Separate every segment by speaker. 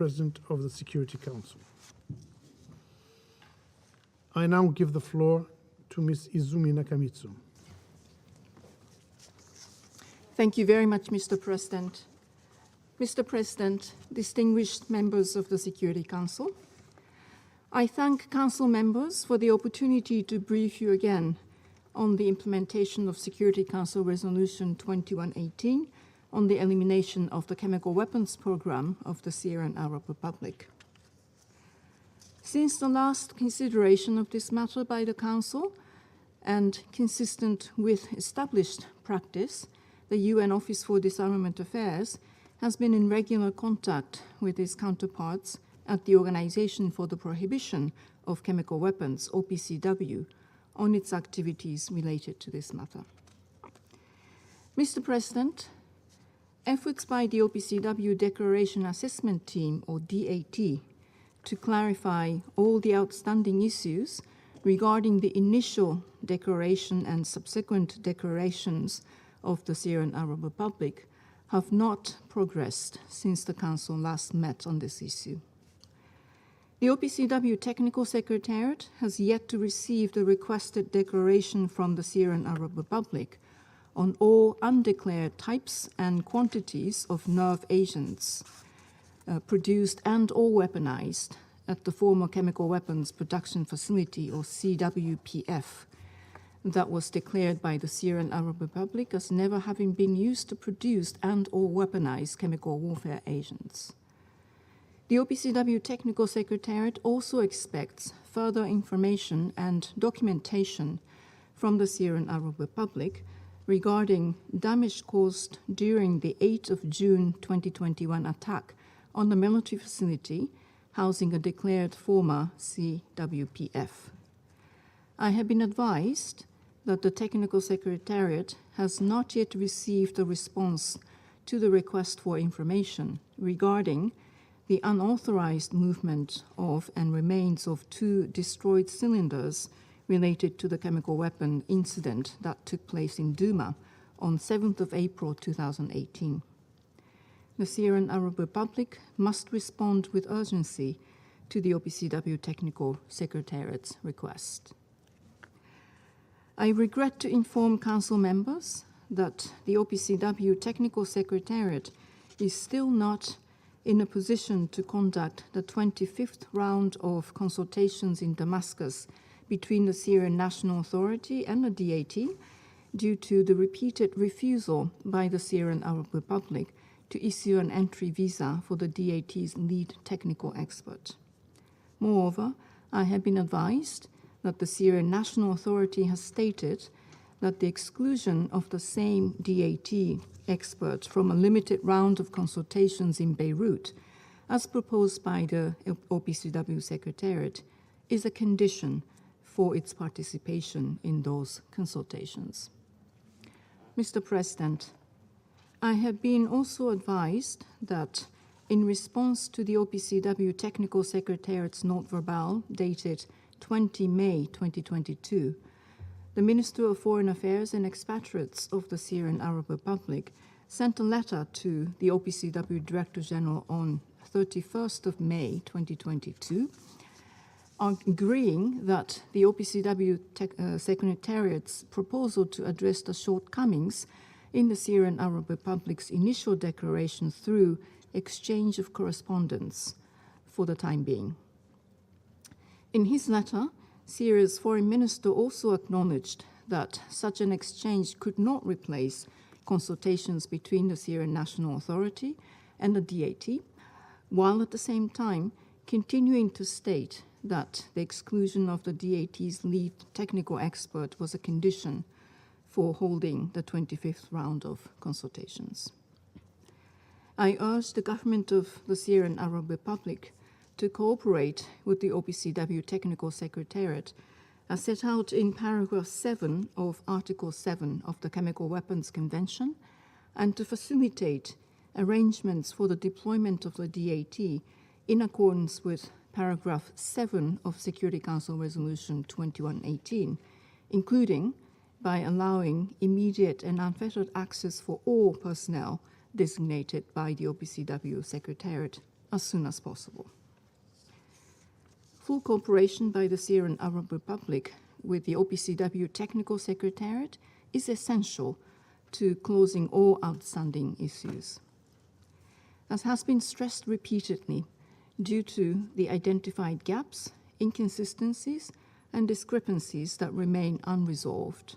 Speaker 1: President of the Security Council. I now give the floor to Ms. Izumi Nakamitsu.
Speaker 2: Thank you very much, Mr. President. Mr. President, distinguished members of the Security Council, I thank Council members for the opportunity to brief you again on the implementation of Security Council Resolution 2118 on the elimination of the chemical weapons program of the Syrian Arab Republic. Since the last consideration of this matter by the Council, and consistent with established practice, the UN Office for Disarmament Affairs has been in regular contact with its counterparts at the Organization for the Prohibition of Chemical Weapons, OPCW, on its activities related to this matter. Mr. President, efforts by the OPCW Declaration Assessment Team, or DAT, to clarify all the outstanding issues regarding the initial declaration and subsequent declarations of the Syrian Arab Republic have not progressed since the Council last met on this issue. The OPCW Technical Secretariat has yet to receive the requested declaration from the Syrian Arab Republic on all undeclared types and quantities of nerve agents produced and or weaponized at the former Chemical Weapons Production Facility, or CWPF, that was declared by the Syrian Arab Republic as never having been used to produce and or weaponize chemical warfare agents. The OPCW Technical Secretariat also expects further information and documentation from the Syrian Arab Republic regarding damage caused during the 8th of June 2021 attack on the military facility housing a declared former CWPF. I have been advised that the Technical Secretariat has not yet received a response to the request for information regarding the unauthorized movement of and remains of 2 destroyed cylinders related to the chemical weapon incident that took place in Douma on 7th of April 2018. The Syrian Arab Republic must respond with urgency to the OPCW Technical Secretariat's request. I regret to inform Council members that the OPCW Technical Secretariat is still not in a position to conduct the 25th round of consultations in Damascus between the Syrian National Authority and the DAT due to the repeated refusal by the Syrian Arab Republic to issue an entry visa for the DAT's lead technical expert. Moreover, I have been advised that the Syrian National Authority has stated that the exclusion of the same DAT expert from a limited round of consultations in Beirut, as proposed by the OPCW Secretariat, is a condition for its participation in those consultations. Mr. President, I have been also advised that in response to the OPCW Technical Secretariat's note verbal dated 20 May 2022, the Minister of Foreign Affairs and Expatriates of the Syrian Arab Republic sent a letter to the OPCW Director General on 31st of May 2022, agreeing that the OPCW Secretariat's proposal to address the shortcomings in the Syrian Arab Republic's initial declaration through exchange of correspondence for the time being. In his letter, Syria's foreign minister also acknowledged that such an exchange could not replace consultations between the Syrian National Authority and the DAT, while at the same time continuing to state that the exclusion of the DAT's lead technical expert was a condition for holding the 25th round of consultations. I urge the government of the Syrian Arab Republic to cooperate with the OPCW Technical Secretariat as set out in paragraph 7 of Article VII of the Chemical Weapons Convention, and to facilitate arrangements for the deployment of the DAT in accordance with paragraph 7 of Security Council Resolution 2118, including by allowing immediate and unfettered access for all personnel designated by the OPCW Secretariat as soon as possible. Full cooperation by the Syrian Arab Republic with the OPCW Technical Secretariat is essential to closing all outstanding issues. As has been stressed repeatedly, due to the identified gaps, inconsistencies, and discrepancies that remain unresolved,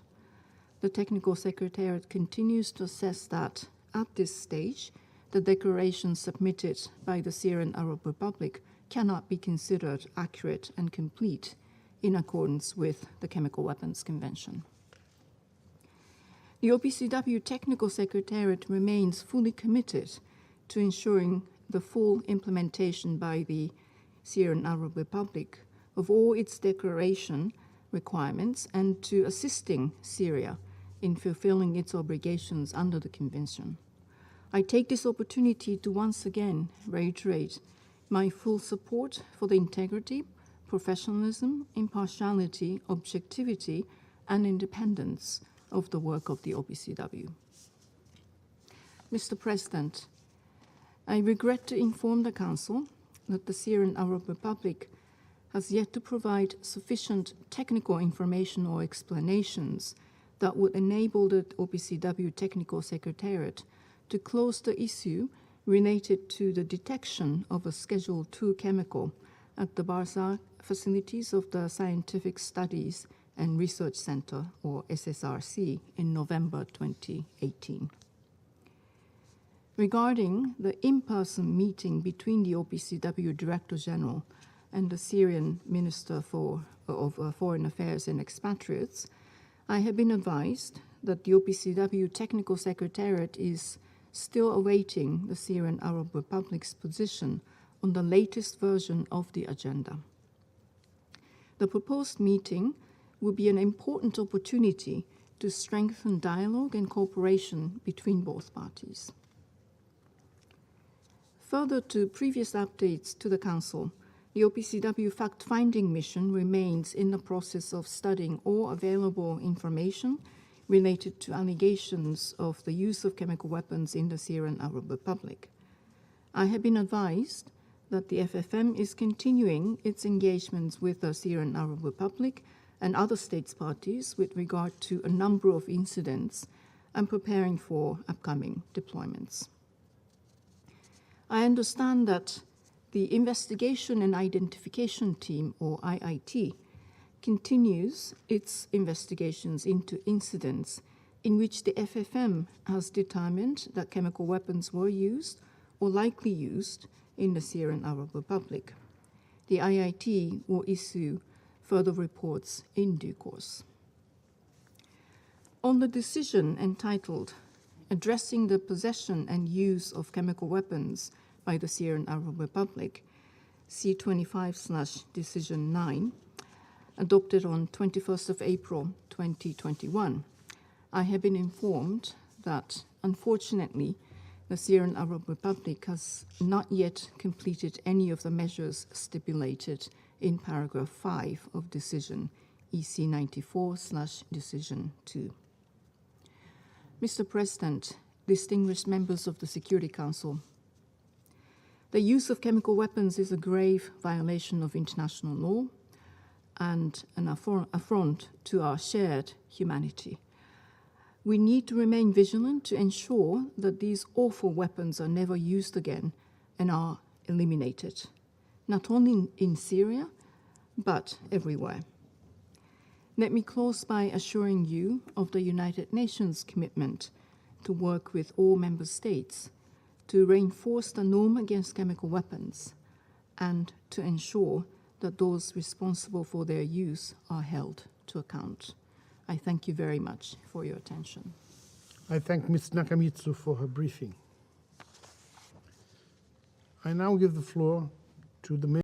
Speaker 2: the Technical Secretariat continues to assess that, at this stage, the declaration submitted by the Syrian Arab Republic cannot be considered accurate and complete in accordance with the Chemical Weapons Convention. The OPCW Technical Secretariat remains fully committed to ensuring the full implementation by the Syrian Arab Republic of all its declaration requirements and to assisting Syria in fulfilling its obligations under the Convention. I take this opportunity to once again reiterate my full support for the integrity, professionalism, impartiality, objectivity, and independence of the work of the OPCW. Mr. President, I regret to inform the Council that the Syrian Arab Republic has yet to provide sufficient technical information or explanations that would enable the OPCW Technical Secretariat to close the issue related to the detection of a Schedule II chemical at the Barzakh facilities of the Scientific Studies and Research Center, or SSRC, in November 2018. Regarding the in-person meeting between the OPCW Director General and the Syrian Minister of Foreign Affairs and Expatriates, I have been advised that the OPCW Technical Secretariat is still awaiting the Syrian Arab Republic's position on the latest version of the agenda. The proposed meeting will be an important opportunity to strengthen dialogue and cooperation between both parties. Further to previous updates to the Council, the OPCW fact-finding mission remains in the process of studying all available information related to allegations of the use of chemical weapons in the Syrian Arab Republic. I have been advised that the FFM is continuing its engagements with the Syrian Arab Republic and other states parties with regard to a number of incidents and preparing for upcoming deployments. I understand that the Investigation and Identification Team, or IIT, continues its investigations into incidents in which the FFM has determined that chemical weapons were used or likely used in the Syrian Arab Republic. The IIT will issue further reports in due course. On the decision entitled Addressing the Possession and Use of Chemical Weapons by the Syrian Arab Republic, C25/Decision 9, adopted on 21st of April 2021, I have been informed that, unfortunately, the Syrian Arab Republic has not yet completed any of the measures stipulated in paragraph 5 of decision EC94/Decision 2. Mr. President, distinguished members of the Security Council, the use of chemical weapons is a grave violation of international law and an affront to our shared humanity. We need to remain vigilant to ensure that these awful weapons are never used again and are eliminated, not only in Syria, but everywhere. Let me close by assuring you of the United Nations commitment to work with all member states to reinforce the norm against chemical weapons and to ensure that those responsible for their use are held to account. I thank you very much for your attention.
Speaker 1: I thank Ms. Nakamitsu for her briefing. I now give the floor to the